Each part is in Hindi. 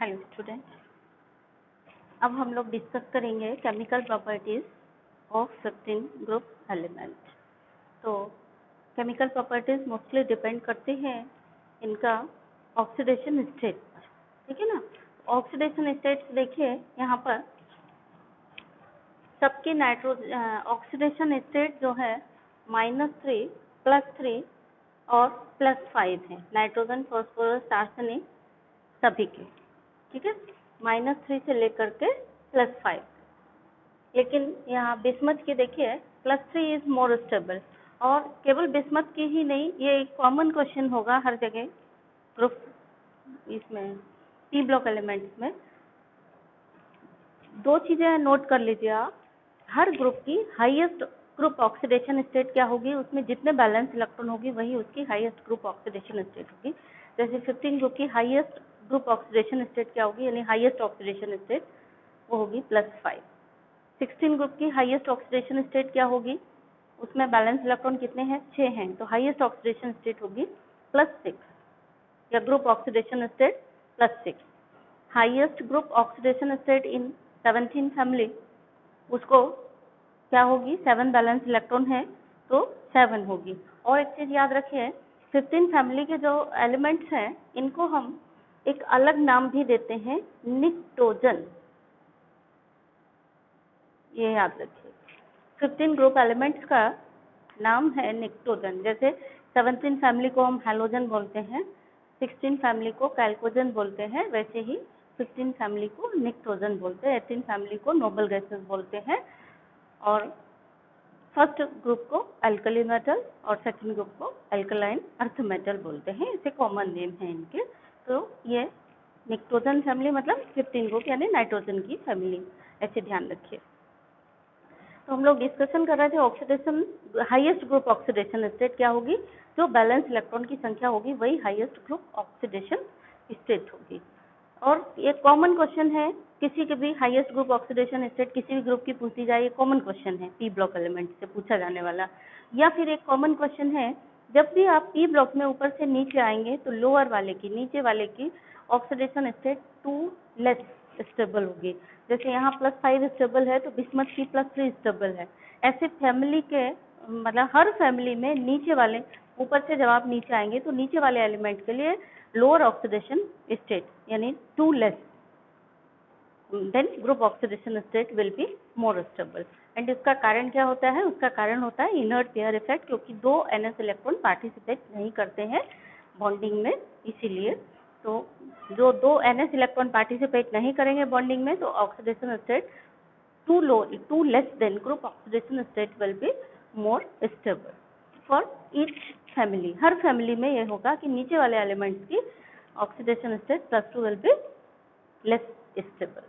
हेलो स्टूडेंट, अब हम लोग डिस्कस करेंगे chemical properties of 15 group element. तो केमिकल प्रॉपर्टीज मोस्टली डिपेंड करते हैं इनका ऑक्सीडेशन स्टेट पर, ठीक है ना। ऑक्सीडेशन स्टेट देखिए यहाँ पर सबके ऑक्सीडेशन स्टेट जो है -3, +3 और +5 है। नाइट्रोजन, फॉस्फोरस, आर्सेनिक सभी के, ठीक है, -3 से लेकर के +5। लेकिन यहाँ बिस्मथ की देखिए +3 इज मोर स्टेबल। और केवल बिस्मथ की ही नहीं, ये एक कॉमन क्वेश्चन होगा हर जगह ग्रुप इसमें पी ब्लॉक एलिमेंट्स में। दो चीजें नोट कर लीजिए आप, हर ग्रुप की हाईएस्ट ग्रुप ऑक्सीडेशन स्टेट क्या होगी, उसमें जितने बैलेंस इलेक्ट्रॉन होगी वही उसकी हाईएस्ट ग्रुप ऑक्सीडेशन स्टेट होगी। जैसे 15 ग्रुप की हाईएस्ट ग्रुप ऑक्सीडेशन स्टेट क्या होगी, यानी हाईएस्ट ऑक्सीडेशन स्टेट वो होगी +5। 16 ग्रुप की हाईएस्ट ऑक्सीडेशन स्टेट क्या होगी, उसमें बैलेंस इलेक्ट्रॉन कितने हैं, 6 हैं, तो हाईएस्ट ऑक्सीडेशन स्टेट होगी +6 या group oxidation state +6। Highest group oxidation state इन 17 फैमिली, उसको क्या होगी, 7 बैलेंस इलेक्ट्रॉन है तो 7 होगी। और एक चीज याद रखिए, 15 फैमिली के जो एलिमेंट्स हैं इनको हम एक अलग नाम भी देते हैं, निक्टोजन। ये याद रखिए, 15 ग्रुप एलिमेंट्स का नाम है निक्टोजन। जैसे 17 फैमिली को हम हैलोजन बोलते हैं, 16 फैमिली को कैल्कोजन बोलते हैं, वैसे ही 15 फैमिली को निक्टोजन बोलते हैं, 18 फैमिली को नोबल गैसेस बोलते हैं, और फर्स्ट ग्रुप को अल्कली मेटल और सेकंड ग्रुप को अल्कलाइन अर्थ मेटल बोलते हैं। ऐसे कॉमन नेम है इनके। तो ये निक्टोजन फैमिली मतलब 15 ग्रुप यानी नाइट्रोजन की फैमिली, ऐसे ध्यान रखिए। तो हम लोग डिस्कशन कर रहे थे oxidation, highest group oxidation state क्या होगी, जो बैलेंस इलेक्ट्रॉन की संख्या होगी वही हाईएस्ट ग्रुप ऑक्सीडेशन स्टेट होगी। और ये कॉमन क्वेश्चन है, किसी के भी हाईएस्ट ग्रुप ऑक्सीडेशन स्टेट किसी भी ग्रुप की पूछी जाए, ये कॉमन क्वेश्चन है, पी ब्लॉक एलिमेंट से पूछा जाने वाला। या फिर एक कॉमन क्वेश्चन है, जब भी आप पी ब्लॉक में ऊपर से नीचे आएंगे तो लोअर वाले की, नीचे वाले की ऑक्सीडेशन स्टेट 2 लेस स्टेबल होगी। जैसे यहाँ +5 स्टेबल है तो बिस्मथ की +3 स्टेबल है। ऐसे फैमिली के मतलब हर फैमिली में नीचे वाले, ऊपर से जब आप नीचे आएंगे तो नीचे वाले एलिमेंट के लिए लोअर ऑक्सीडेशन स्टेट यानी 2 less, than group oxidation state will be more stable. And इसका कारण क्या होता है, उसका कारण होता है इनर्ट पेयर इफेक्ट, क्योंकि 2 NS इलेक्ट्रॉन पार्टिसिपेट नहीं करते हैं बॉन्डिंग में, इसीलिए। तो जो 2 NS इलेक्ट्रॉन पार्टिसिपेट नहीं करेंगे बॉन्डिंग में तो oxidation state two less than group oxidation state will be more stable for each family. हर फैमिली में ये होगा कि नीचे वाले एलिमेंट्स की oxidation state +2 will be less stable.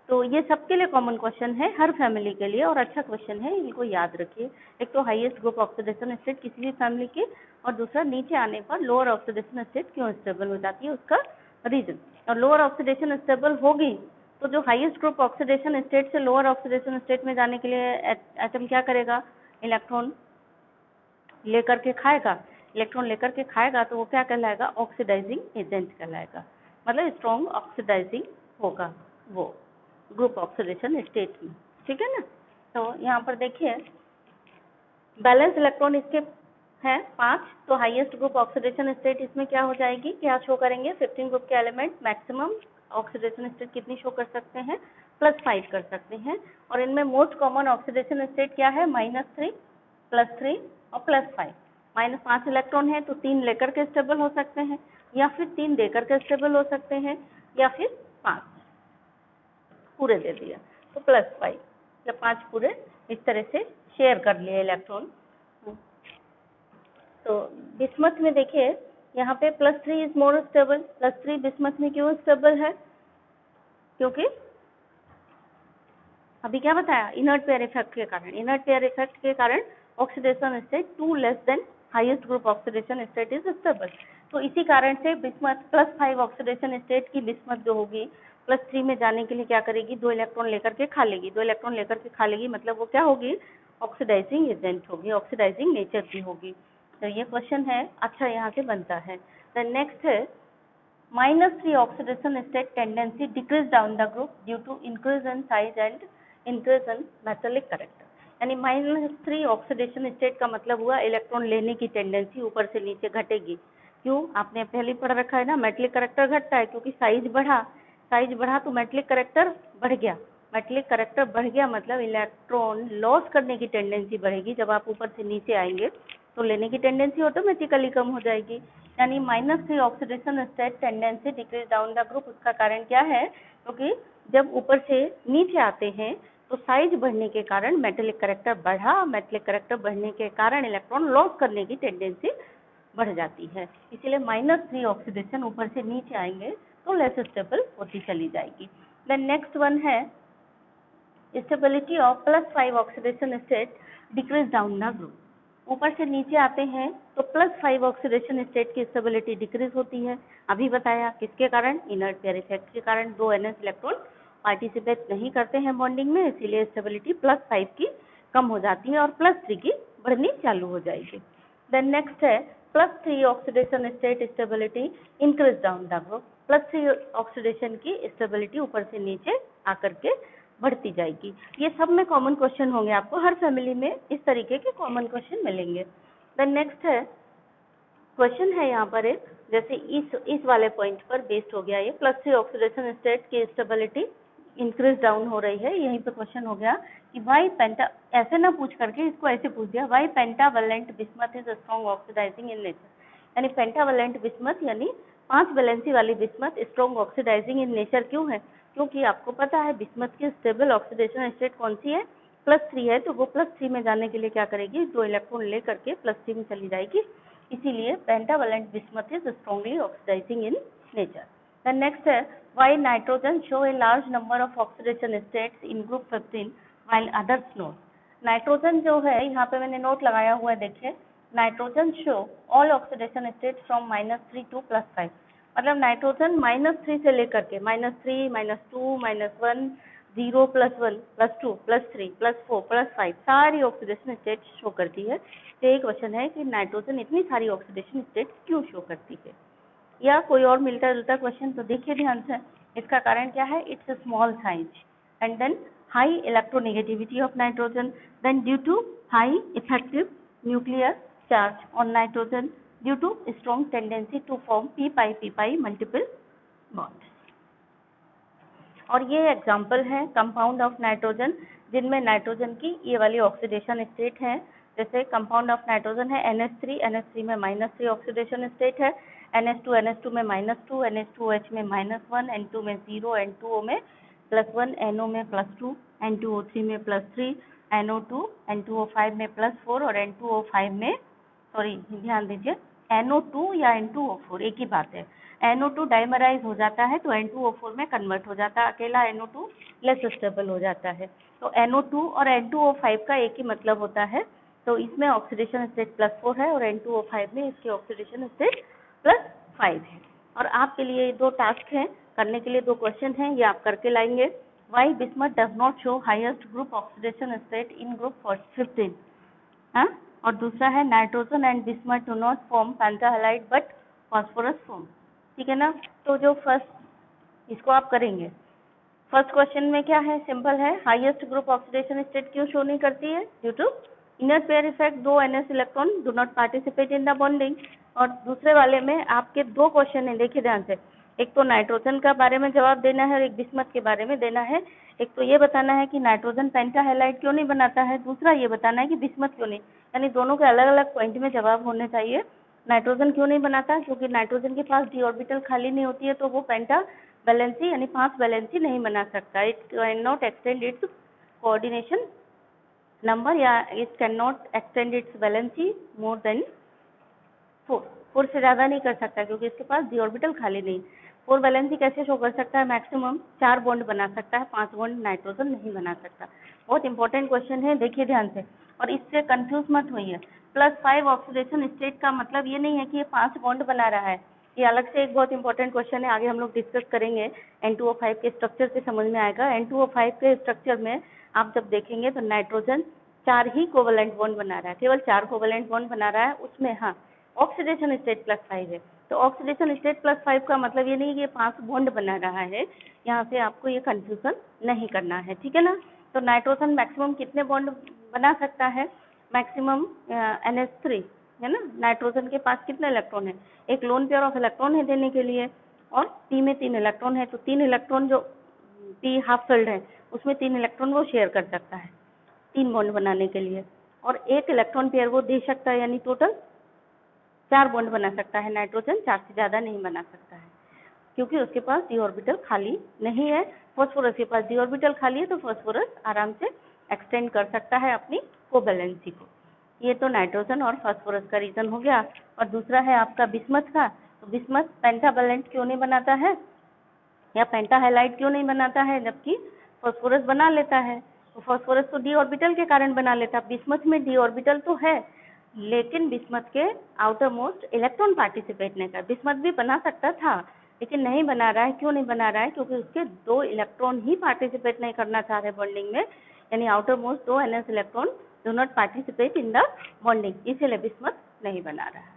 तो ये सबके लिए कॉमन क्वेश्चन है, हर फैमिली के लिए, और अच्छा क्वेश्चन है, इनको याद रखिए। एक तो हाईएस्ट ग्रुप ऑक्सीडेशन स्टेट किसी भी फैमिली की, और दूसरा नीचे आने पर लोअर ऑक्सीडेशन स्टेट क्यों स्टेबल हो जाती है, उसका रीजन। और लोअर ऑक्सीडेशन स्टेबल होगी तो जो हाईएस्ट ग्रुप ऑक्सीडेशन स्टेट से लोअर ऑक्सीडेशन स्टेट में जाने के लिए एटम क्या करेगा, इलेक्ट्रॉन लेकर के खाएगा। इलेक्ट्रॉन लेकर के खाएगा तो वो क्या कहलाएगा, ऑक्सीडाइजिंग एजेंट कहलाएगा, मतलब स्ट्रॉन्ग ऑक्सीडाइजिंग होगा वो ग्रुप ऑक्सीडेशन स्टेट में, ठीक है ना। तो यहाँ पर देखिए बैलेंस इलेक्ट्रॉन इसके हैं 5, तो हाईएस्ट ग्रुप ऑक्सीडेशन स्टेट इसमें क्या हो जाएगी, क्या शो करेंगे, 15 ग्रुप के एलिमेंट मैक्सिमम ऑक्सीडेशन स्टेट कितनी शो कर सकते हैं, +5 कर सकते हैं। और इनमें मोस्ट कॉमन ऑक्सीडेशन स्टेट क्या है, -3, +3 और +5। -5 इलेक्ट्रॉन है तो 3 लेकर के स्टेबल हो सकते हैं, या फिर 3 देकर के स्टेबल हो सकते हैं, या फिर 5 पूरे दे दिया तो +5 या 5 पूरे, इस तरह से शेयर कर लिए इलेक्ट्रॉन। तो बिस्मथ में देखिए यहाँ पे +3 इज मोर स्टेबल। +3 बिस्मथ में क्यों स्टेबल है, क्योंकि अभी क्या बताया, इनर्ट पेयर इफेक्ट के कारण। इनर्ट पेयर इफेक्ट के कारण oxidation state 2 less then highest group oxidation state is stable. तो इसी कारण से बिस्मथ +5 ऑक्सीडेशन स्टेट की बिस्मथ जो होगी +3 में जाने के लिए क्या करेगी, 2 इलेक्ट्रॉन लेकर के खा लेगी। 2 इलेक्ट्रॉन लेकर के खा लेगी मतलब वो क्या होगी, ऑक्सीडाइजिंग एजेंट होगी, ऑक्सीडाइजिंग नेचर की होगी। तो ये क्वेश्चन है, अच्छा यहाँ से बनता है। देन नेक्स्ट है -3 oxidation state tendency decrease down the group due to increase in size and increase in metallic character। यानी -3 ऑक्सीडेशन स्टेट का मतलब हुआ इलेक्ट्रॉन लेने की टेंडेंसी ऊपर से नीचे घटेगी। क्यों? आपने पहले पढ़ रखा है ना, मेटलिक करैक्टर घटता है क्योंकि साइज बढ़ा तो मेटलिक करैक्टर बढ़ गया। मेटलिक करैक्टर बढ़ गया मतलब इलेक्ट्रॉन लॉस करने की टेंडेंसी बढ़ेगी। जब आप ऊपर से नीचे आएंगे तो लेने की टेंडेंसी ऑटोमेटिकली कम हो जाएगी। यानी -3 oxidation state tendency decrease down the group. उसका कारण क्या है? क्योंकि जब ऊपर से नीचे आते हैं तो साइज बढ़ने के कारण मेटेलिक करैक्टर बढ़ा, मेटेलिक करैक्टर बढ़ने के कारण इलेक्ट्रॉन लॉस करने की टेंडेंसी बढ़ जाती है। इसीलिए -3 ऑक्सीडेशन ऊपर से नीचे आएंगे तो लेस स्टेबल होती चली जाएगी। देन नेक्स्ट वन है stability of +5 oxidation state decrease down the group. ऊपर से नीचे आते हैं तो +5 ऑक्सीडेशन स्टेट की स्टेबिलिटी डिक्रीज होती है। अभी बताया किसके कारण? इनर्ट पेयर इफेक्ट के कारण। 2 NS इलेक्ट्रॉन पार्टिसिपेट नहीं करते हैं बॉन्डिंग में, इसीलिए स्टेबिलिटी +5 की कम हो जाती है और +3 की बढ़नी चालू हो जाएगी। देन नेक्स्ट है +3 oxidation state stability increase down the group. +3 oxidation की स्टेबिलिटी ऊपर से नीचे आकर के बढ़ती जाएगी। ये सब में कॉमन क्वेश्चन होंगे, आपको हर फैमिली में इस तरीके के कॉमन क्वेश्चन मिलेंगे। देन नेक्स्ट है क्वेश्चन है यहाँ पर एक, जैसे इस वाले पॉइंट पर बेस्ड हो गया ये +3 ऑक्सीडेशन स्टेट की स्टेबिलिटी इंक्रीज डाउन हो रही है। यहीं पे क्वेश्चन हो गया कि वाई पेंटा, ऐसे ना पूछ करके इसको ऐसे पूछ दिया, why pentavalent bismuth is strong oxidising in nature. यानी पेंटावलेंट बिस्मथ यानी 5 वैलेंसी वाली bismuth strong oxidising in nature क्यों है? क्योंकि आपको पता है बिस्मथ की स्टेबल ऑक्सीडेशन स्टेट कौन सी है? +3 है। तो वो +3 में जाने के लिए क्या करेगी? 2 इलेक्ट्रॉन ले करके +3 में चली जाएगी। इसीलिए pentavalent bismuth is strongly oxidising in nature. Then next है why nitrogen show a large number of oxidation states in group 15 while others not। Nitrogen जो है यहाँ पे मैंने नोट लगाया हुआ है, देखिए nitrogen show all oxidation state from -3 to +5। मतलब नाइट्रोजन -3 से लेकर के -3, -2, -1, 0, +1, +2, +3, +4, +5 सारी ऑक्सीडेशन स्टेट शो करती है। तो एक क्वेश्चन है कि नाइट्रोजन इतनी सारी ऑक्सीडेशन स्टेट क्यों शो करती है, या कोई और मिलता जुलता क्वेश्चन। तो देखिए ध्यान से, इसका कारण क्या है? It's small size and then high electronegativity of nitrogen, then due to high effective nuclear charge on nitrogen due to strong tendency to form p multiple bonds. और ये एग्जाम्पल है कंपाउंड ऑफ नाइट्रोजन जिनमें नाइट्रोजन की ये वाली ऑक्सीडेशन स्टेट है। जैसे कंपाउंड ऑफ नाइट्रोजन है NH3 में -3 ऑक्सीडेशन स्टेट है, NH2 में -2, NH2OH में -1, N2 में 0, N2O में +1, NO में +2, N2O3 में +3, NO2, N2O5 में +4 और N2O5 में, सॉरी ध्यान दीजिए, NO2 या N2O4 एक ही बात है। NO2 डाइमराइज हो जाता है तो N2O4 में कन्वर्ट हो जाता है, अकेला NO2 लेस स्टेबल हो जाता है। तो NO2 और N2O5 का एक ही मतलब होता है। तो इसमें ऑक्सीडेशन स्टेट +4 है और N2O5 में इसकी ऑक्सीडेशन स्टेट +5 है। और आपके लिए 2 टास्क हैं, करने के लिए 2 क्वेश्चन हैं, ये आप करके लाएंगे। Why bismuth does not show highest group oxidation state in group 15। हाँ, और दूसरा है nitrogen and bismuth do not form pentahalide but phosphorus form. ठीक है ना? तो जो फर्स्ट इसको आप करेंगे, फर्स्ट क्वेश्चन में क्या है? सिंपल है, हाईएस्ट ग्रुप ऑक्सीडेशन स्टेट क्यों शो नहीं करती है? Due to inert pair effect, 2 NS electron do not participate in the bonding. और दूसरे वाले में आपके 2 क्वेश्चन है, देखिए ध्यान से, एक तो नाइट्रोजन का बारे में जवाब देना है और एक बिस्मथ के बारे में देना है। एक तो ये बताना है कि नाइट्रोजन पेंटाहालाइड क्यों नहीं बनाता है, दूसरा ये बताना है कि बिस्मथ क्यों नहीं। यानी दोनों के अलग अलग पॉइंट में जवाब होने चाहिए। नाइट्रोजन क्यों नहीं बनाता? क्योंकि नाइट्रोजन के पास डी ऑर्बिटल खाली नहीं होती है, तो वो पेंटा वैलेंसी यानी 5 वैलेंसी नहीं बना सकता। It can not extend its coordination number या it can not extend its valency more than 4 से ज़्यादा नहीं कर सकता क्योंकि इसके पास डी ऑर्बिटल खाली नहीं। 4 वैलेंसी कैसे शो कर सकता है? मैक्सिमम 4 बॉन्ड बना सकता है, 5 बॉन्ड नाइट्रोजन नहीं बना सकता। बहुत इंपॉर्टेंट क्वेश्चन है, देखिए ध्यान से, और इससे कंफ्यूज मत होइए। +5 ऑक्सीडेशन स्टेट का मतलब ये नहीं है कि ये 5 बॉन्ड बना रहा है, ये अलग से एक बहुत इंपॉर्टेंट क्वेश्चन है, आगे हम लोग डिस्कस करेंगे। N2O5 के स्ट्रक्चर से समझ में आएगा। N2O5 के स्ट्रक्चर में आप जब देखेंगे तो नाइट्रोजन 4 ही कोवलेंट बॉन्ड बना रहा है, केवल 4 कोवलेंट बॉन्ड बना रहा है। उसमें हाँ, ऑक्सीडेशन स्टेट +5 है। तो ऑक्सीडेशन स्टेट +5 का मतलब ये नहीं कि ये 5 बॉन्ड बना रहा है, यहाँ से आपको ये कंफ्यूजन नहीं करना है, ठीक है ना। तो नाइट्रोजन मैक्सिमम कितने बॉन्ड बना सकता है, मैक्सिमम NH3 है ना। नाइट्रोजन के पास कितने इलेक्ट्रॉन है, एक लोन पेयर ऑफ इलेक्ट्रॉन है देने के लिए, और P में 3 इलेक्ट्रॉन है, तो 3 इलेक्ट्रॉन जो P हाफ फिल्ड है उसमें 3 इलेक्ट्रॉन वो शेयर कर सकता है 3 बॉन्ड बनाने के लिए, और एक इलेक्ट्रॉन पेयर वो दे सकता है, यानी टोटल 4 बॉन्ड बना सकता है नाइट्रोजन, 4 से ज़्यादा नहीं बना सकता है क्योंकि उसके पास d ऑर्बिटल खाली नहीं है। फॉस्फोरस के पास d ऑर्बिटल खाली है, तो फॉस्फोरस आराम से एक्सटेंड कर सकता है अपनी कोवैलेंसी को। ये तो नाइट्रोजन और फॉस्फोरस का रीजन हो गया। और दूसरा है आपका बिस्मथ का। तो बिस्मथ पेंटावैलेंट क्यों नहीं बनाता है या पेंटाहैलाइड क्यों नहीं बनाता है, जबकि फॉस्फोरस बना लेता है। तो फॉस्फोरस तो d ऑर्बिटल के कारण बना लेता, बिस्मथ में d ऑर्बिटल तो है लेकिन बिस्मथ के आउटर मोस्ट इलेक्ट्रॉन पार्टिसिपेट नहीं कर, बिस्मथ भी बना सकता था लेकिन नहीं बना रहा है। क्यों नहीं बना रहा है, क्योंकि उसके 2 इलेक्ट्रॉन ही पार्टिसिपेट नहीं करना चाह रहे बॉन्डिंग में, यानी outer most 2 NS electron do not participate in the bonding, इसीलिए बिस्मथ नहीं बना रहा है।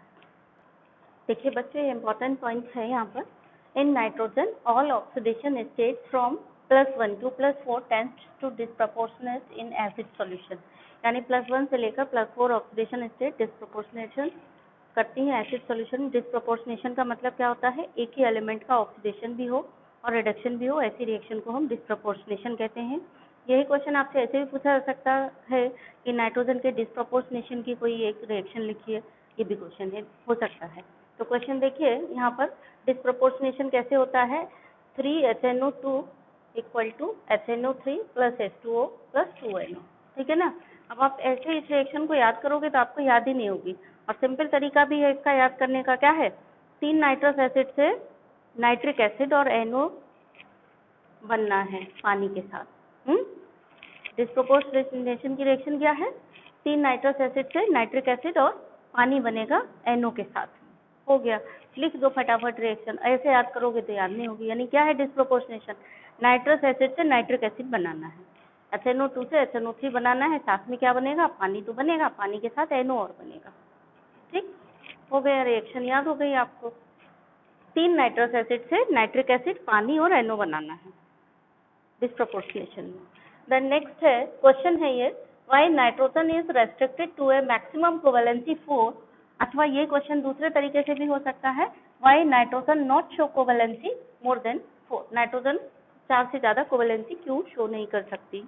देखिए बच्चे, इंपॉर्टेंट पॉइंट है यहाँ पर। In nitrogen all oxidation state from +1 to +4 tends to disproportionate in acid solution, यानी +1 से लेकर +4 ऑक्सीडेशन स्टेट डिस्प्रपोर्शनेशन करती है एसिड सॉल्यूशन। डिस्प्रपोर्शनेशन का मतलब क्या होता है, एक ही एलिमेंट का ऑक्सीडेशन भी हो और रिडक्शन भी हो, ऐसी रिएक्शन को हम डिस्प्रपोर्शनेशन कहते हैं। यही क्वेश्चन आपसे ऐसे भी पूछा जा सकता है कि नाइट्रोजन के डिस्प्रपोर्शनेशन की कोई एक रिएक्शन लिखिए, ये भी क्वेश्चन है, हो सकता है। तो क्वेश्चन देखिए यहाँ पर, डिस्प्रपोर्शनेशन कैसे होता है, 3HNO2 equal to HNO3 + H2O + 2NO, ठीक है ना। अब आप ऐसे इस रिएक्शन को याद करोगे तो आपको याद ही नहीं होगी, और सिंपल तरीका भी है इसका याद करने का, क्या है, 3 नाइट्रस एसिड से नाइट्रिक एसिड और NO बनना है पानी के साथ। डिस्प्रपोर्शनेशन की रिएक्शन क्या है, 3 नाइट्रस एसिड से नाइट्रिक एसिड और पानी बनेगा NO के साथ। हो गया, लिख दो फटाफट रिएक्शन, ऐसे याद करोगे तो याद नहीं होगी। यानी क्या है डिस्प्रपोर्शनेशन, नाइट्रस एसिड से नाइट्रिक एसिड बनाना है, HNO2 से HNO3 बनाना है, साथ में क्या बनेगा, पानी तो बनेगा, पानी के साथ NO और बनेगा। ठीक हो गया, रिएक्शन याद हो गई आपको। 3 नाइट्रस एसिड से नाइट्रिक एसिड, पानी और NO बनाना है डिस्प्रपोर्शनेशन में। देन नेक्स्ट है क्वेश्चन है ये, why nitrogen is restricted to a maximum covalency 4, अथवा ये क्वेश्चन दूसरे तरीके से भी हो सकता है, why nitrogen not show covalency more than 4, nitrogen 4 से ज़्यादा कोवैलेंसी क्यों शो नहीं कर सकती।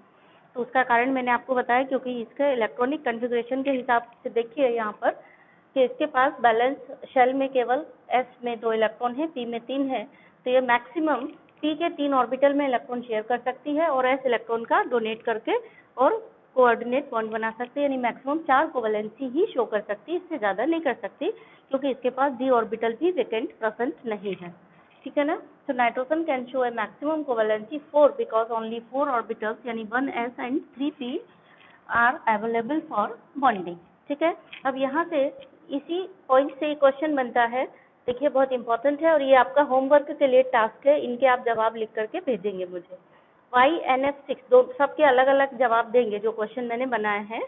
तो उसका कारण मैंने आपको बताया, क्योंकि इसके इलेक्ट्रॉनिक कन्फिग्रेशन के हिसाब से देखिए यहाँ पर कि इसके पास बैलेंस शेल में केवल S में 2 इलेक्ट्रॉन है, P में 3 है, तो ये मैक्सिमम P के 3 ऑर्बिटल में इलेक्ट्रॉन शेयर कर सकती है और S इलेक्ट्रॉन का डोनेट करके और कोऑर्डिनेट बॉन्ड बना सकती है, यानी मैक्सिमम 4 कोवैलेंसी ही शो कर सकती है, इससे ज़्यादा नहीं कर सकती, क्योंकि इसके पास d ऑर्बिटल भी वेकेंट प्रेजेंट नहीं है, ठीक है ना। तो nitrogen can show a maximum covalency 4 because only 4 orbitals यानी 1s and 3p are available for bonding, ठीक है। अब यहाँ से इसी पॉइंट से क्वेश्चन बनता है, देखिए बहुत इंपॉर्टेंट है और ये आपका होमवर्क के लिए टास्क है, इनके आप जवाब लिख करके भेजेंगे मुझे। YNF6 दो सबके अलग अलग जवाब देंगे जो क्वेश्चन मैंने बनाए हैं,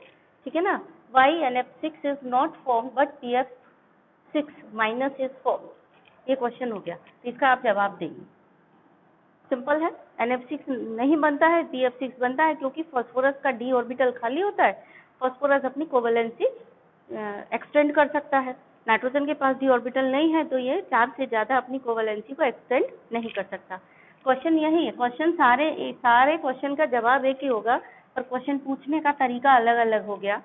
ठीक है ना। YNF6 is not form but PF6 minus is form, ये क्वेश्चन हो गया, इसका आप जवाब देंगे। सिंपल है, NF6 नहीं बनता है, PF6 बनता है, क्योंकि फॉस्फोरस का d ऑर्बिटल खाली होता है, फॉस्फोरस अपनी कोवैलेंसी एक्सटेंड कर सकता है, नाइट्रोजन के पास d ऑर्बिटल नहीं है, तो ये 4 से ज़्यादा अपनी कोवैलेंसी को एक्सटेंड नहीं कर सकता। क्वेश्चन यही है, क्वेश्चन सारे क्वेश्चन का जवाब एक ही होगा, पर क्वेश्चन पूछने का तरीका अलग अलग हो गया।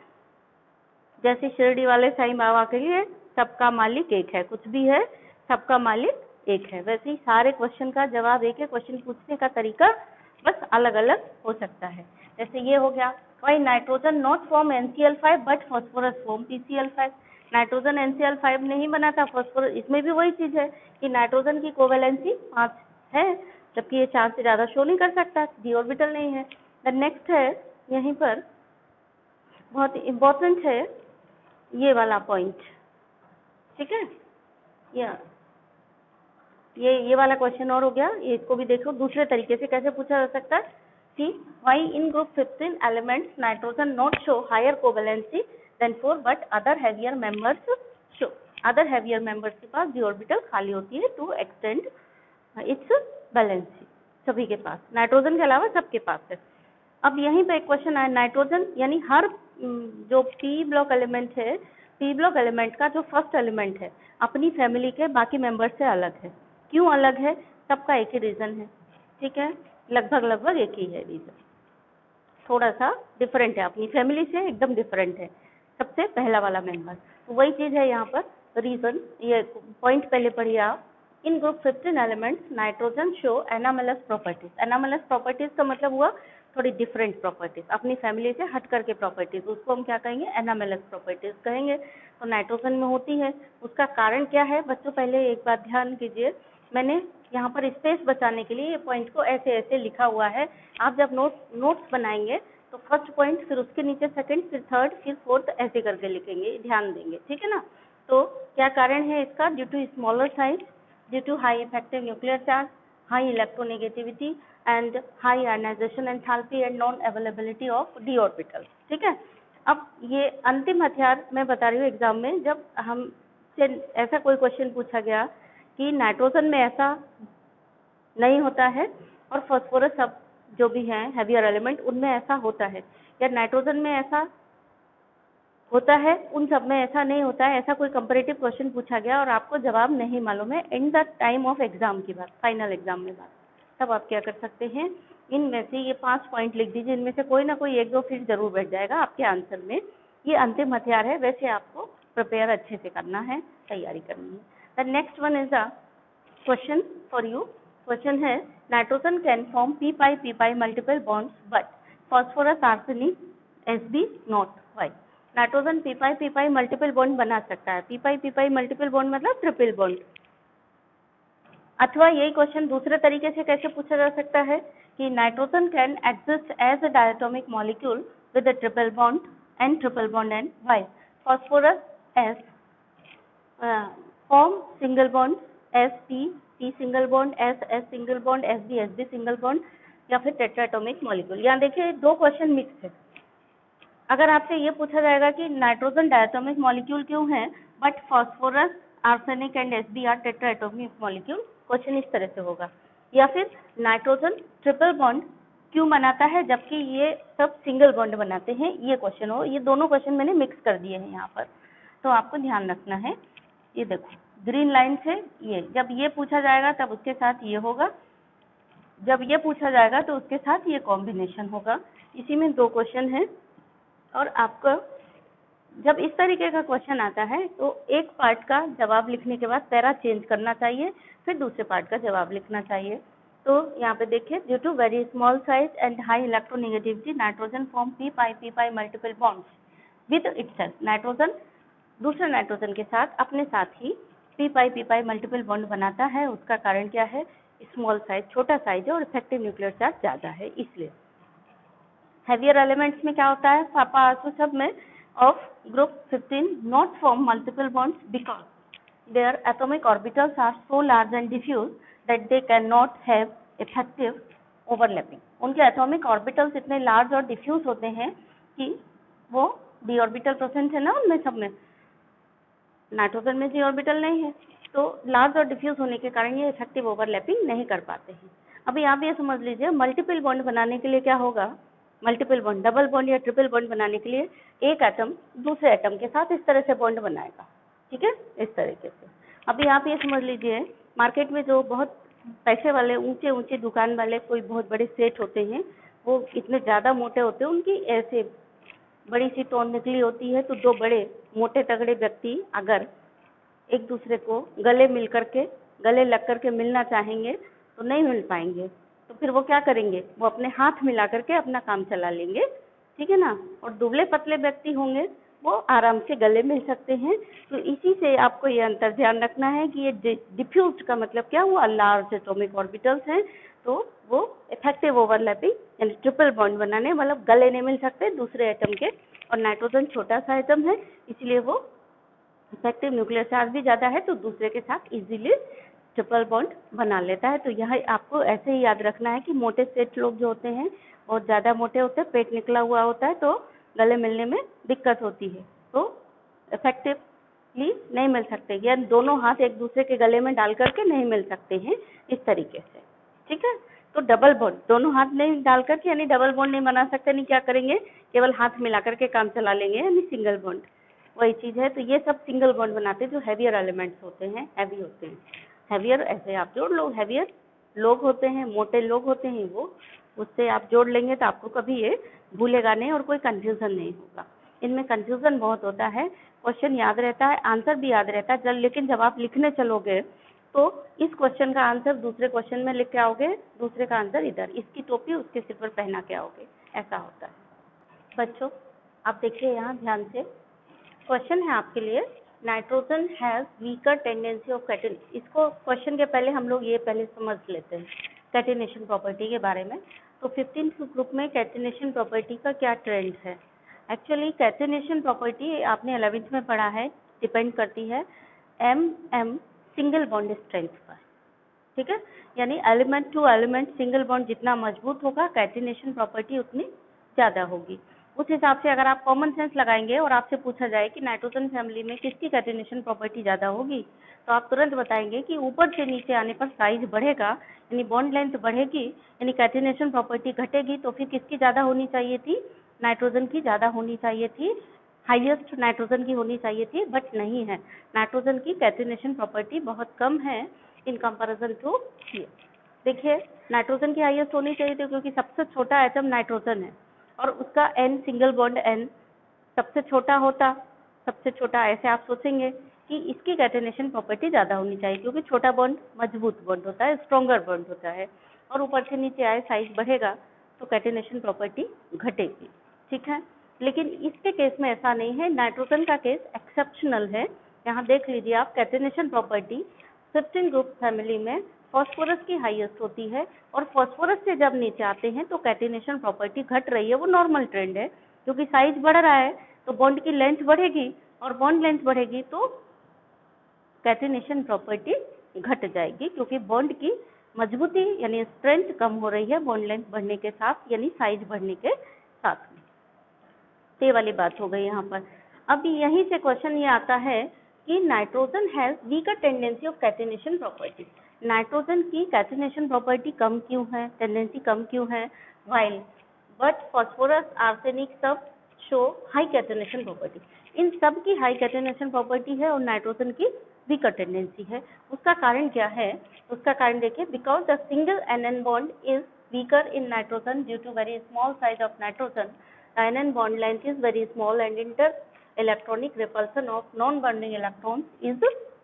जैसे शिरडी वाले साईं बाबा के लिए सबका मालिक एक है, कुछ भी है सबका मालिक एक है, वैसे ही सारे क्वेश्चन का जवाब एक है, क्वेश्चन पूछने का तरीका बस अलग अलग हो सकता है। जैसे ये हो गया, why nitrogen not form NCl5 but phosphorus form PCl5, nitrogen NCl5 नहीं बनाता, फॉस्फोरस, इसमें भी वही चीज़ है कि नाइट्रोजन की कोवैलेंसी 5 है, जबकि ये 4 से ज़्यादा शो नहीं कर सकता, d ऑर्बिटल नहीं है। द नेक्स्ट है यहीं पर बहुत इम्पोर्टेंट है ये वाला पॉइंट, ठीक है, ये वाला क्वेश्चन और हो गया, ये इसको भी देखो दूसरे तरीके से कैसे पूछा जा सकता है कि why in group 15 elements nitrogen not show higher covalency than 4 but other heavier members show. Other heavier members के पास डी ऑर्बिटल खाली होती है टू एक्सटेंड इट्स वैलेंसी, सभी के पास, नाइट्रोजन के अलावा सबके पास है। अब यहीं पे एक क्वेश्चन आया, नाइट्रोजन यानी हर जो पी ब्लॉक एलिमेंट है, पी ब्लॉक एलिमेंट का जो फर्स्ट एलिमेंट है अपनी फैमिली के बाकी मेंबर्स से अलग है। क्यों अलग है? सबका एक ही रीजन है, ठीक है, लगभग एक ही है रीजन, थोड़ा सा डिफरेंट है, अपनी फैमिली से एकदम डिफरेंट है सबसे पहला वाला मेंबर। तो वही चीज है यहाँ पर रीजन, ये पॉइंट पहले पढ़िए आप। In group 15 elements nitrogen show anomalous properties. Anomalous properties का मतलब हुआ थोड़ी डिफरेंट प्रॉपर्टीज, अपनी फैमिली से हट करके प्रॉपर्टीज, उसको हम क्या कहेंगे? एनामलस प्रॉपर्टीज कहेंगे। तो नाइट्रोजन में होती है, उसका कारण क्या है बच्चों? पहले एक बात ध्यान कीजिए, मैंने यहाँ पर स्पेस बचाने के लिए ये पॉइंट को ऐसे ऐसे लिखा हुआ है। आप जब नोट्स बनाएंगे तो फर्स्ट पॉइंट, फिर उसके नीचे सेकंड, फिर थर्ड, फिर फोर्थ, ऐसे करके लिखेंगे, ध्यान देंगे, ठीक है ना। तो क्या कारण है इसका? Due to smaller size, due to high effective nuclear charge, high electronegativity and high ionisation enthalpy and non availability of D orbital, ठीक है। अब ये अंतिम हथियार मैं बता रही हूँ एग्जाम में, जब हम से ऐसा कोई क्वेश्चन पूछा गया कि नाइट्रोजन में ऐसा नहीं होता है और फास्फोरस सब जो भी हैं हैवियर एलिमेंट उनमें ऐसा होता है, या नाइट्रोजन में ऐसा होता है उन सब में ऐसा नहीं होता है, ऐसा कोई कंपैरेटिव क्वेश्चन पूछा गया और आपको जवाब नहीं मालूम है, in the time of exam की बात, फाइनल एग्जाम में बात, तब आप क्या कर सकते हैं? इनमें से ये 5 पॉइंट लिख दीजिए, इनमें से कोई ना कोई एक दो फिर जरूर बैठ जाएगा आपके आंसर में। ये अंतिम हथियार है, वैसे आपको प्रिपेयर अच्छे से करना है, तैयारी करनी है। The next one is the question for you. Question है, nitrogen can form P pi multiple bonds but phosphorus arsenic Sb not, why? Nitrogen p pi multiple bond बना सकता है, पी पाई मल्टीपल बॉन्ड मतलब ट्रिपल बॉन्ड। अथवा यही क्वेश्चन दूसरे तरीके से कैसे पूछा जा सकता है कि nitrogen can exist as a diatomic molecule with a triple bond and why? Phosphorus as form single bond P single bond S single bond Sb single bond, या फिर टेट्राएटॉमिक मॉलिक्यूल। यहाँ देखिए दो क्वेश्चन मिक्स है। अगर आपसे ये पूछा जाएगा कि नाइट्रोजन डायटोमिक मॉलिक्यूल क्यों है but phosphorus arsenic and Sb are tetratomic molecule, question इस तरह से होगा। या फिर नाइट्रोजन ट्रिपल बॉन्ड क्यों बनाता है जबकि ये सब सिंगल बॉन्ड बनाते हैं, ये क्वेश्चन हो। ये दोनों क्वेश्चन मैंने मिक्स कर दिए हैं यहाँ पर, तो आपको ध्यान रखना है। ये देखो ग्रीन लाइन से ये, जब ये पूछा जाएगा तब उसके साथ ये होगा, जब ये पूछा जाएगा तो उसके साथ ये कॉम्बिनेशन होगा। इसी में दो क्वेश्चन है और आपको जब इस तरीके का क्वेश्चन आता है तो एक पार्ट का जवाब लिखने के बाद पैरा चेंज करना चाहिए, फिर दूसरे पार्ट का जवाब लिखना चाहिए। तो यहाँ पे देखिए, due to very small size and high electronegativity nitrogen form P pi multiple bonds with itself. Nitrogen दूसरे नाइट्रोजन के साथ अपने साथ ही पी पाई मल्टीपल बॉन्ड बनाता है। उसका कारण क्या है? स्मॉल साइज, छोटा साइज है और इफेक्टिव न्यूक्लियर चार्ज ज्यादा है, इसलिए। हैवियर एलिमेंट्स में क्या होता है? पापा सब में of group 15 not form multiple bonds because their atomic orbitals are so large and diffuse that they cannot have effective overlapping. उनके atomic orbitals इतने large और diffuse होते हैं कि वो d orbital present है ना उनमें सब में, नाइट्रोजन में d orbital नहीं है, तो large और diffuse होने के कारण ये effective overlapping नहीं कर पाते हैं। अभी आप ये समझ लीजिए, मल्टीपल बॉन्ड बनाने के लिए क्या होगा? मल्टीपल बॉन्ड, डबल बॉन्ड या ट्रिपल बॉन्ड बनाने के लिए एक एटम दूसरे एटम के साथ इस तरह से बॉन्ड बनाएगा, ठीक है, इस तरीके से। अभी आप ये समझ लीजिए, मार्केट में जो बहुत पैसे वाले ऊंचे ऊंचे दुकान वाले कोई बहुत बड़े सेठ होते हैं, वो इतने ज़्यादा मोटे होते हैं, उनकी ऐसे बड़ी सी टोन निकली होती है, तो दो बड़े मोटे तगड़े व्यक्ति अगर एक दूसरे को गले मिल करके, गले लग करके मिलना चाहेंगे तो नहीं मिल पाएंगे, तो फिर वो क्या करेंगे? वो अपने हाथ मिला करके अपना काम चला लेंगे, ठीक है ना। और दुबले पतले व्यक्ति होंगे वो आराम से गले मिल सकते हैं। तो इसी से आपको ये अंतर ध्यान रखना है कि ये डिफ्यूज्ड का मतलब क्या हुआ? लार्ज एटॉमिक ऑर्बिटल्स हैं, तो वो इफेक्टिव ओवरलैपिंग यानी ट्रिपल बॉन्ड बनाने, मतलब गले नहीं मिल सकते दूसरे एटम के। और नाइट्रोजन छोटा सा एटम है, इसलिए वो इफेक्टिव न्यूक्लियर चार्ज भी ज़्यादा है, तो दूसरे के साथ इजीली ट्रिपल बॉन्ड बना लेता है। तो यह आपको ऐसे ही याद रखना है कि मोटे सेठ लोग जो होते हैं बहुत ज़्यादा मोटे होते हैं, पेट निकला हुआ होता है, तो गले मिलने में दिक्कत होती है। तो इफेक्टिव प्लीज नहीं मिल सकते, या दोनों हाथ एक दूसरे के गले में डाल करके नहीं मिल सकते हैं इस तरीके से, ठीक है। तो डबल बॉन्ड, दोनों हाथ नहीं डाल करके यानी डबल बॉन्ड नहीं बना सकते, नहीं क्या करेंगे, केवल हाथ मिला करके काम चला लेंगे यानी सिंगल बॉन्ड, वही चीज़ है। तो ये सब सिंगल बॉन्ड बनाते हैं जो हैवियर एलिमेंट्स होते हैं, हैवी होते हैं। हैवियर ऐसे आप जोड़ लो, हैवियर लोग होते हैं, मोटे लोग होते हैं वो, उससे आप जोड़ लेंगे तो आपको कभी ये भूलेगा नहीं और कोई कंफ्यूजन नहीं होगा। इनमें कंफ्यूजन बहुत होता है, क्वेश्चन याद रहता है, आंसर भी याद रहता है, लेकिन जब आप लिखने चलोगे तो इस क्वेश्चन का आंसर दूसरे क्वेश्चन में लिख के आओगे, दूसरे का आंसर इधर, इसकी टोपी उसके सिर पर पहना के आओगे, ऐसा होता है। बच्चों आप देखिए यहाँ ध्यान से, क्वेश्चन है आपके लिए, nitrogen has weaker tendency of catenation. इसको क्वेश्चन के पहले हम लोग ये पहले समझ लेते हैं कैटिनेशन प्रॉपर्टी के बारे में। तो 15th ग्रुप में कैटिनेशन प्रॉपर्टी का क्या ट्रेंड है। एक्चुअली कैटिनेशन प्रॉपर्टी आपने 11th में पढ़ा है, डिपेंड करती है एम सिंगल बॉन्ड स्ट्रेंथ पर, ठीक है। यानी element to element single bond जितना मजबूत होगा कैटिनेशन प्रॉपर्टी उतनी ज़्यादा होगी। उस हिसाब से अगर आप कॉमन सेंस लगाएंगे और आपसे पूछा जाए कि नाइट्रोजन फैमिली में किसकी कैटिनेशन प्रॉपर्टी ज़्यादा होगी, तो आप तुरंत बताएंगे कि ऊपर से नीचे आने पर साइज बढ़ेगा यानी बॉन्ड लेंथ बढ़ेगी, यानी कैटिनेशन प्रॉपर्टी घटेगी। तो फिर किसकी ज़्यादा होनी चाहिए थी, नाइट्रोजन की ज़्यादा होनी चाहिए थी, हाईएस्ट नाइट्रोजन की होनी चाहिए थी, बट नहीं है। नाइट्रोजन की कैटिनेशन प्रॉपर्टी बहुत कम है इन कंपैरिजन टू ये। देखिए नाइट्रोजन की हाईएस्ट होनी चाहिए थी क्योंकि सबसे छोटा एटम नाइट्रोजन है और उसका एन सिंगल बॉन्ड एन सबसे छोटा होता, सबसे छोटा, ऐसे आप सोचेंगे कि इसकी कैटिनेशन प्रॉपर्टी ज़्यादा होनी चाहिए क्योंकि छोटा बॉन्ड मजबूत बॉन्ड होता है, स्ट्रॉन्गर बॉन्ड होता है, और ऊपर से नीचे आए साइज बढ़ेगा तो कैटिनेशन प्रॉपर्टी घटेगी, ठीक है। लेकिन इसके केस में ऐसा नहीं है, नाइट्रोजन का केस एक्सेप्शनल है। यहाँ देख लीजिए आप, कैटिनेशन प्रॉपर्टी 15 ग्रुप फैमिली में फॉस्फोरस की हाईएस्ट होती है और फॉस्फोरस से जब नीचे आते हैं तो कैटिनेशन प्रॉपर्टी घट रही है, वो नॉर्मल ट्रेंड है क्योंकि साइज बढ़ रहा है तो बॉन्ड की लेंथ बढ़ेगी और बॉन्ड लेंथ बढ़ेगी तो कैटिनेशन प्रॉपर्टी घट जाएगी क्योंकि बॉन्ड की मजबूती यानी स्ट्रेंथ कम हो रही है बॉन्ड लेंथ बढ़ने के साथ यानी साइज बढ़ने के साथ में। ये वाली बात हो गई यहाँ पर। अब यहीं से क्वेश्चन ये आता है कि nitrogen has weaker tendency of catenation property. Nitrogen की कैटिनेशन प्रॉपर्टी कम क्यों है, टेंडेंसी कम क्यों है, वाइल बट फॉस्फोरस आर्सेनिक सब शो हाई कैटिनेशन प्रॉपर्टी। इन सब की हाई कैटिनेशन प्रॉपर्टी है और नाइट्रोजन की वीकर टेंडेंसी है। उसका कारण क्या है, उसका कारण देखिए, because the single NN bond is weaker in nitrogen due to very small size of nitrogen, NN bond length is very small and inter-electronic repulsion of non-bonding electrons is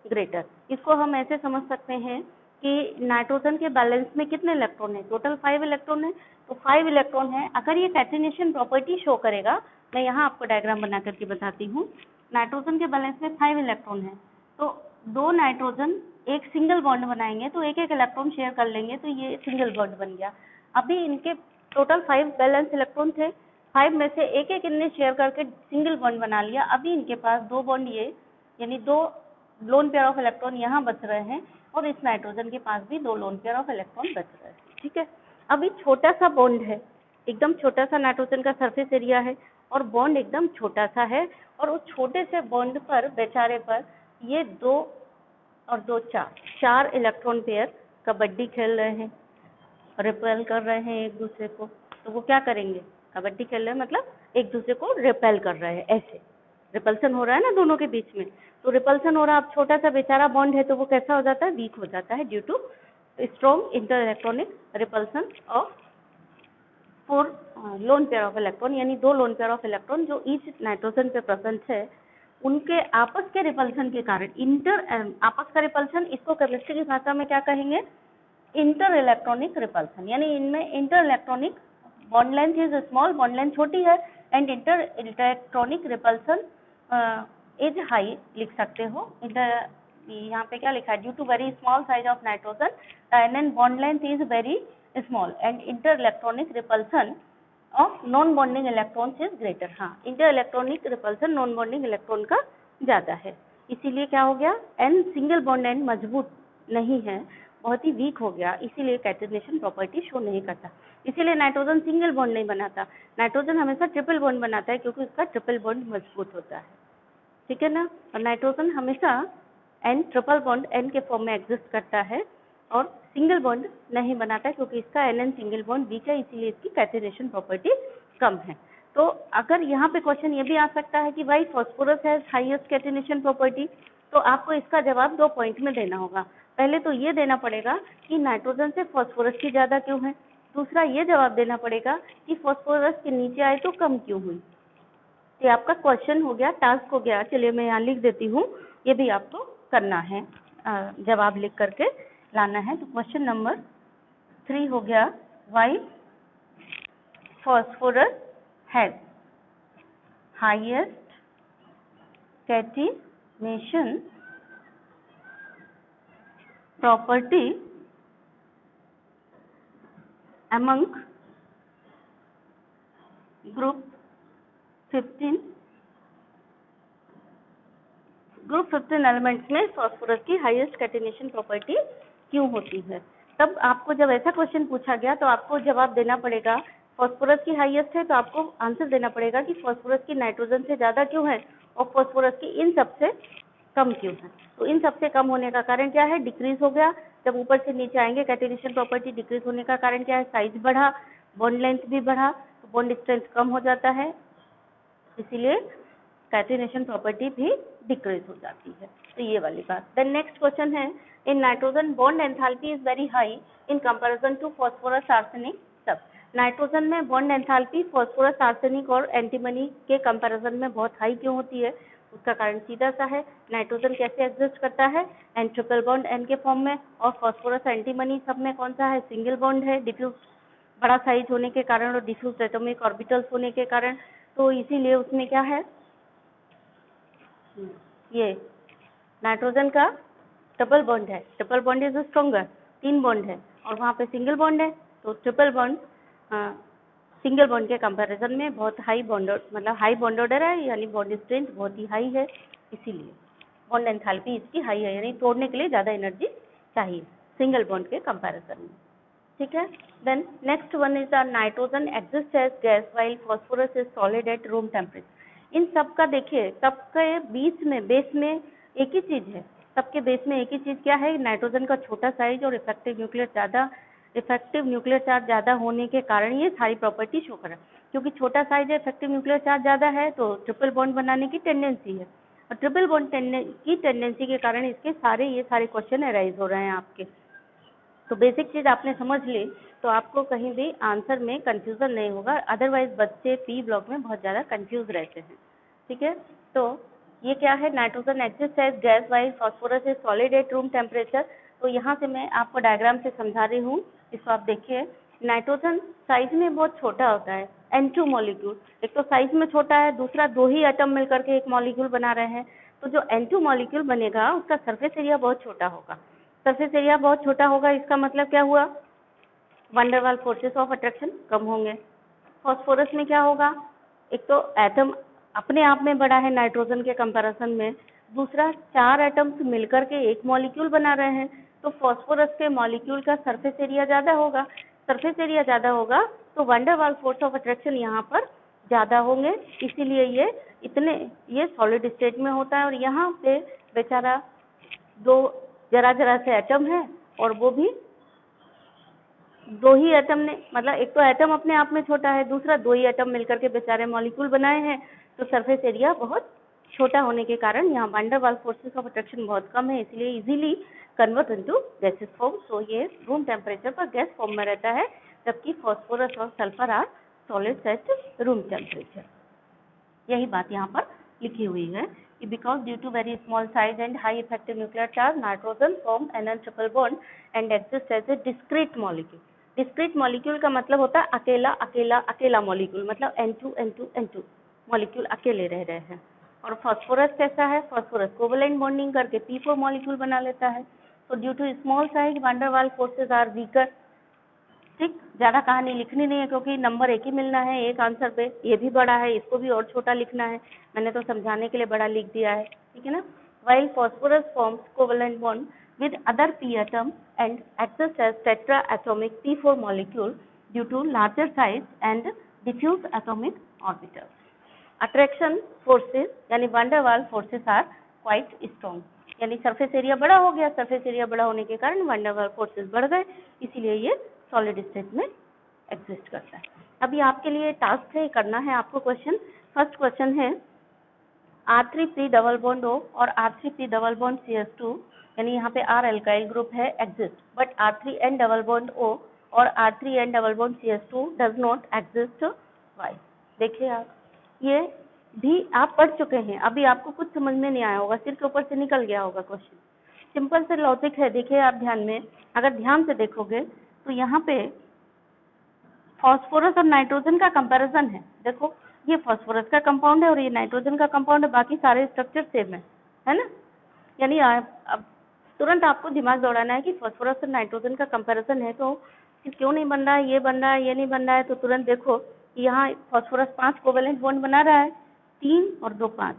greater। इसको हम ऐसे समझ सकते हैं कि नाइट्रोजन के बैलेंस में कितने इलेक्ट्रॉन है, टोटल 5 इलेक्ट्रॉन है, तो 5 इलेक्ट्रॉन है। अगर ये कैटिनेशन प्रॉपर्टी शो करेगा, मैं यहाँ आपको डायग्राम बना करके बताती हूँ। नाइट्रोजन के बैलेंस में 5 इलेक्ट्रॉन है तो दो नाइट्रोजन एक सिंगल बॉन्ड बनाएंगे तो एक एक इलेक्ट्रॉन शेयर कर लेंगे तो ये सिंगल बॉन्ड बन गया। अभी इनके टोटल 5 बैलेंस इलेक्ट्रॉन थे, 5 में से एक एक इनने शेयर करके सिंगल बॉन्ड बना लिया। अभी इनके पास 2 बॉन्ड ये यानी 2 लोन पेयर ऑफ इलेक्ट्रॉन यहाँ बच रहे हैं और इस नाइट्रोजन के पास भी 2 लोन पेयर ऑफ इलेक्ट्रॉन बच रहे हैं, ठीक है। अभी छोटा सा बॉन्ड है, एकदम छोटा सा नाइट्रोजन का सरफेस एरिया है और बॉन्ड एकदम छोटा सा है और उस छोटे से बॉन्ड पर बेचारे पर ये 2 और 2 4 इलेक्ट्रॉन पेयर कबड्डी खेल रहे हैं, रिपेल कर रहे हैं एक दूसरे को। तो वो क्या करेंगे, कबड्डी खेल रहे हैं मतलब एक दूसरे को रिपेल कर रहे हैं, ऐसे रिपल्सन हो रहा है ना दोनों के बीच में। तो रिपल्सन हो रहा है, अब छोटा सा बेचारा बॉन्ड है तो वो कैसा हो जाता है, वीक हो जाता है due to strong inter electronic repulsion of 4 lone pair of electron, यानी 2 लोन पेयर ऑफ इलेक्ट्रॉन जो ईच नाइट्रोजन पे प्रेजेंट है, उनके आपस के रिपल्सन के कारण आपस का रिपल्सन, इसको केमिस्ट्री की भाषा में क्या कहेंगे, इंटर इलेक्ट्रॉनिक रिपल्सन। यानी इनमें inter electronic bond length is small, bond length छोटी है, and inter electronic repulsion is high लिख सकते हो। यहाँ पे क्या लिखा है, due to very small size of nitrogen NN bond length is very small and inter electronic repulsion of non bonding electrons is greater. हाँ, inter electronic repulsion non bonding electron का ज़्यादा है, इसीलिए क्या हो गया, N सिंगल बॉन्ड N मजबूत नहीं है, बहुत ही वीक हो गया, इसीलिए कैटिनेशन प्रॉपर्टी शो नहीं करता। इसीलिए नाइट्रोजन सिंगल बॉन्ड नहीं बनाता, नाइट्रोजन हमेशा ट्रिपल बॉन्ड बनाता है क्योंकि उसका ट्रिपल बॉन्ड मजबूत होता है। ठीक है ना। और नाइट्रोजन हमेशा N ट्रिपल बॉन्ड N के फॉर्म में एग्जिस्ट करता है और सिंगल बॉन्ड नहीं बनाता है, क्योंकि इसका NN सिंगल बॉन्ड वीक है, इसीलिए इसकी कैटेनेशन प्रॉपर्टी कम है। तो अगर यहाँ पे क्वेश्चन ये भी आ सकता है कि भाई फॉस्फोरस है हाईएस्ट कैटेनेशन प्रॉपर्टी, तो आपको इसका जवाब 2 पॉइंट में देना होगा। पहले तो ये देना पड़ेगा कि नाइट्रोजन से फॉस्फोरस की ज्यादा क्यों है, दूसरा ये जवाब देना पड़ेगा कि फॉस्फोरस के नीचे आए तो कम क्यों हुई। ये आपका क्वेश्चन हो गया, टास्क हो गया। चलिए मैं यहाँ लिख देती हूँ, ये भी आपको करना है, जवाब लिख करके लाना है। तो क्वेश्चन नंबर 3 हो गया, why phosphorus has highest catenation property among group 15 elements में फॉस्फोरस की हाईएस्ट कैटिनेशन प्रॉपर्टी क्यों होती है। तब आपको जब ऐसा क्वेश्चन पूछा गया तो आपको जवाब देना पड़ेगा, फॉस्फोरस की हाईएस्ट है तो आपको आंसर देना पड़ेगा कि फॉस्फोरस की नाइट्रोजन से ज्यादा क्यों है और फॉस्फोरस की इन सबसे कम क्यों है। तो इन सबसे कम होने का कारण क्या है, डिक्रीज हो गया। जब ऊपर से नीचे आएंगे कैटिनेशन प्रॉपर्टी डिक्रीज होने का कारण क्या है, साइज बढ़ा, बॉन्ड लेंथ भी बढ़ा, तो बॉन्ड स्ट्रेंथ कम हो जाता है, इसीलिए कैटिनेशन प्रॉपर्टी भी डिक्रीज हो जाती है। तो ये वाली बात। देन नेक्स्ट क्वेश्चन है, in nitrogen bond enthalpy is very high in comparison to phosphorus arsenic सब। नाइट्रोजन में बॉन्ड एंथैल्पी फास्फोरस आर्सेनिक और एंटीमनी के कंपैरिजन में बहुत हाई क्यों होती है। उसका कारण सीधा सा है, नाइट्रोजन कैसे एग्जिस्ट करता है, एन ट्रिपल बॉन्ड एन के फॉर्म में, और फास्फोरस एंटीमनी सब में कौन सा है, सिंगल बॉन्ड है, डिफ्यूज बड़ा साइज होने के कारण और डिफ्यूज एटॉमिक ऑर्बिटल्स होने के कारण, तो इसीलिए उसमें क्या है, ये नाइट्रोजन का डबल बॉन्ड है, triple bond is stronger, 3 bond है और वहाँ पे सिंगल बॉन्ड है, तो ट्रिपल बॉन्ड सिंगल बॉन्ड के कंपैरिजन में बहुत हाई बॉन्ड, मतलब हाई बॉन्ड ऑर्डर है, यानी बॉन्ड स्ट्रेंथ बहुत ही हाई है, इसीलिए बॉन्ड एंथैल्पी इसकी हाई है, यानी तोड़ने के लिए ज़्यादा एनर्जी चाहिए सिंगल बॉन्ड के कंपैरिजन में। ठीक है। Then next one is nitrogen exist as gas while phosphorus is solid at room temperature. इन सब का देखिए, सबके बीच में बेस में एक ही चीज है, सबके बेस में एक ही चीज क्या है, नाइट्रोजन का छोटा साइज और इफेक्टिव न्यूक्लियर चार्ज ज्यादा होने के कारण ये सारी प्रॉपर्टी शो कर रहा है। क्योंकि छोटा साइज है, इफेक्टिव न्यूक्लियर चार्ज ज्यादा है, तो ट्रिपल बॉन्ड बनाने की टेंडेंसी है, और ट्रिपल बॉन्ड की टेंडेंसी के कारण इसके ये सारे क्वेश्चन अराइज हो रहे हैं आपके। तो बेसिक चीज आपने समझ ली तो आपको कहीं भी आंसर में कंफ्यूजन नहीं होगा, अदरवाइज बच्चे पी ब्लॉक में बहुत ज्यादा कंफ्यूज रहते हैं। ठीक है। तो ये क्या है, nitrogen exist as gas while phosphorus is solid at room temperature. तो यहाँ से मैं आपको डायग्राम से समझा रही हूँ, इसको आप देखिए। नाइट्रोजन साइज में बहुत छोटा होता है, N2 मॉलिक्यूल, एक तो साइज में छोटा है, दूसरा 2 ही एटम मिलकर के एक मॉलिक्यूल बना रहे हैं, तो जो N2 मॉलिक्यूल बनेगा उसका सरफेस एरिया बहुत छोटा होगा। सरफेस एरिया बहुत छोटा होगा, इसका मतलब क्या हुआ, वंडरवाल फोर्सेस ऑफ अट्रैक्शन कम होंगे। फॉस्फोरस में क्या होगा, एक तो एटम अपने आप में बड़ा है नाइट्रोजन के कंपैरिजन में, दूसरा 4 एटम्स मिलकर के एक मॉलिक्यूल बना रहे हैं, तो फॉस्फोरस के मॉलिक्यूल का सरफेस एरिया ज्यादा होगा। सरफेस एरिया ज्यादा होगा तो वंडरवाल फोर्स ऑफ अट्रैक्शन यहाँ पर ज्यादा होंगे, इसीलिए ये सॉलिड स्टेट में होता है। और यहाँ पे बेचारा 2 जरा से एटम है, और वो भी 2 ही एटम ने, मतलब एक तो एटम अपने आप में छोटा है, दूसरा 2 ही एटम मिलकर के बेचारे मॉलिक्यूल बनाए हैं, तो सरफेस एरिया बहुत छोटा होने के कारण यहाँ वंडरवाल फोर्सेस ऑफ अट्रैक्शन बहुत कम है, इसलिए easily convert into gases form. तो ये रूम टेम्परेचर पर गैस फॉर्म में रहता है, जबकि फॉस्फोरस और sulphur are solids at room temperature. यही बात यहाँ पर लिखी हुई है कि because due to very small size and high effective nuclear charge nitrogen form NN triple bond and exist as a discrete molecule. Discrete molecule का मतलब होता है अकेला मॉलिक्यूल, मतलब N2 मॉलिक्यूल अकेले रह रहे हैं। और फास्फोरस कैसा है, फास्फोरस कोवेलेंट बॉन्डिंग करके P4 मॉलिक्यूल बना लेता है। तो due to small size van der Waals forces are weaker. ठीक, ज्यादा कहानी लिखनी नहीं है क्योंकि नंबर एक ही मिलना है एक आंसर पे, ये भी बड़ा है, इसको भी और छोटा लिखना है, मैंने तो समझाने के लिए बड़ा लिख दिया है। ठीक है ना। While phosphorus forms covalent bond with other p atom and acts as tetraatomic P4 molecule due to larger size and diffuse atomic orbitals. Attraction forces यानी van der Waals forces are quite strong, यानी सरफेस एरिया बड़ा हो गया, सरफेस एरिया बड़ा होने के कारण वंडरवाल फोर्सेस बढ़ गए, इसीलिए ये सॉलिड स्टेट में एग्जिस्ट करता है। अभी आपके लिए टास्क है, करना है आपको क्वेश्चन। फर्स्ट क्वेश्चन है R3P डबल बॉन्ड O और R3P डबल बॉन्ड CS2, यानी यहाँ पे R अल्काइल ग्रुप है exist, but R3N double bond O और R3N double bond CS2 does not exist, why? देखिए आप, ये भी आप पढ़ चुके हैं, अभी आपको कुछ समझ में नहीं आया होगा, सिर के ऊपर से निकल गया होगा क्वेश्चन। सिंपल से लॉजिक है, देखिए आप ध्यान में, अगर ध्यान से देखोगे तो यहाँ पे फास्फोरस और नाइट्रोजन का कंपैरिजन है। देखो ये फास्फोरस का कंपाउंड है और ये नाइट्रोजन का कंपाउंड है, बाकी सारे स्ट्रक्चर सेम है ना? यानी अब तुरंत आपको दिमाग दौड़ाना है कि फास्फोरस और नाइट्रोजन का कंपैरिजन है तो क्यों नहीं बन रहा है, ये बन रहा है, ये नहीं बन रहा है। तो तुरंत देखो यहाँ फास्फोरस 5 कोवेलेंट बॉन्ड बना रहा है, 3 और 2 5।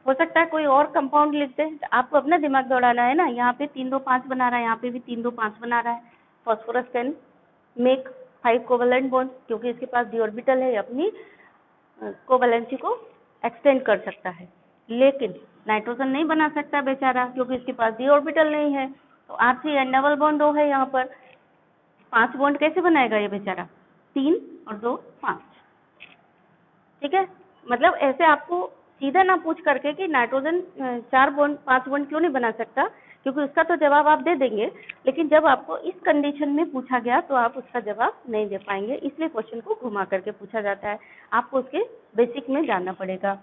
हो सकता है कोई और कंपाउंड लिख दे, आपको अपना दिमाग दौड़ाना है ना। यहाँ पे 3 2 5 बना रहा है, यहाँ पे भी 3 2 5 बना रहा है। Phosphorus can make 5 covalent bond, क्योंकि इसके पास डी ऑर्बिटल है, अपनी कोवेलेंसी को एक्सटेंड कर सकता है। लेकिन नाइट्रोजन नहीं बना सकता बेचारा, क्योंकि इसके पास डी ऑर्बिटल नहीं है। तो R3N डबल बॉन्ड O है, यहाँ पर 5 बॉन्ड कैसे बनाएगा ये बेचारा? 3 और 2 5। ठीक है, मतलब ऐसे आपको सीधा ना पूछ करके कि नाइट्रोजन 4 बॉन्ड 5 बॉन्ड क्यों नहीं बना सकता, क्योंकि उसका तो जवाब आप दे देंगे, लेकिन जब आपको इस कंडीशन में पूछा गया तो आप उसका जवाब नहीं दे पाएंगे, इसलिए क्वेश्चन को घुमा करके पूछा जाता है। आपको उसके बेसिक में जानना पड़ेगा।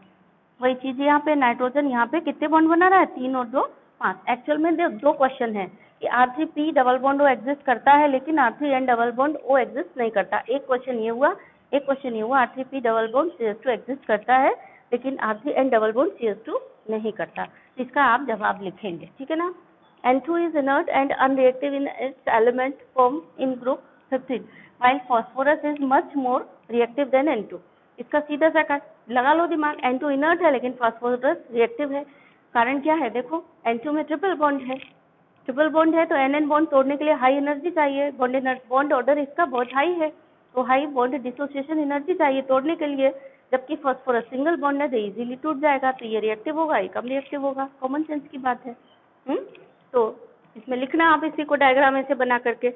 वही चीज यहाँ पे नाइट्रोजन यहाँ पे कितने बॉन्ड बना रहा है? 3 और 2 5। एक्चुअल में दो क्वेश्चन है कि R3P double bond O exist करता है, लेकिन R3N double bond O exist नहीं करता। एक क्वेश्चन ये हुआ, एक क्वेश्चन ये हुआ R3P double bond CS2 exist करता है, लेकिन R3N डबल बॉन्ड CS2 नहीं करता। इसका आप जवाब लिखेंगे, ठीक है ना? N2 is inert and unreactive in its element form in group 15, while phosphorus is much more reactive than N2. इसका सीधा सा लगा लो दिमाग, N2 इनर्ट है लेकिन फास्फोरस रिएक्टिव है। कारण क्या है? देखो N2 में ट्रिपल बॉन्ड है, ट्रिपल बॉन्ड है तो NN बॉन्ड तोड़ने के लिए हाई एनर्जी चाहिए, बॉन्ड ऑर्डर इसका बहुत हाई है, तो हाई बॉन्ड डिसोसिएशन एनर्जी चाहिए तोड़ने के लिए। जबकि फास्फोरस सिंगल बॉन्ड है तो इजीली टूट जाएगा, तो ये रिएक्टिव होगा, ये कम रिएक्टिव होगा। कॉमन सेंस की बात है। तो इसमें लिखना आप इसी को डायग्राम ऐसे बना करके।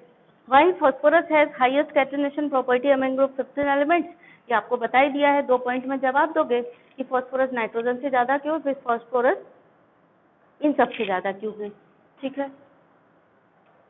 Why phosphorus has highest catenation property among group 15 elements, ये आपको बता ही दिया है। 2 पॉइंट में जवाब दोगे कि फास्फोरस नाइट्रोजन से ज्यादा क्यों, फिर फास्फोरस इन सबसे ज्यादा क्यों है, ठीक है।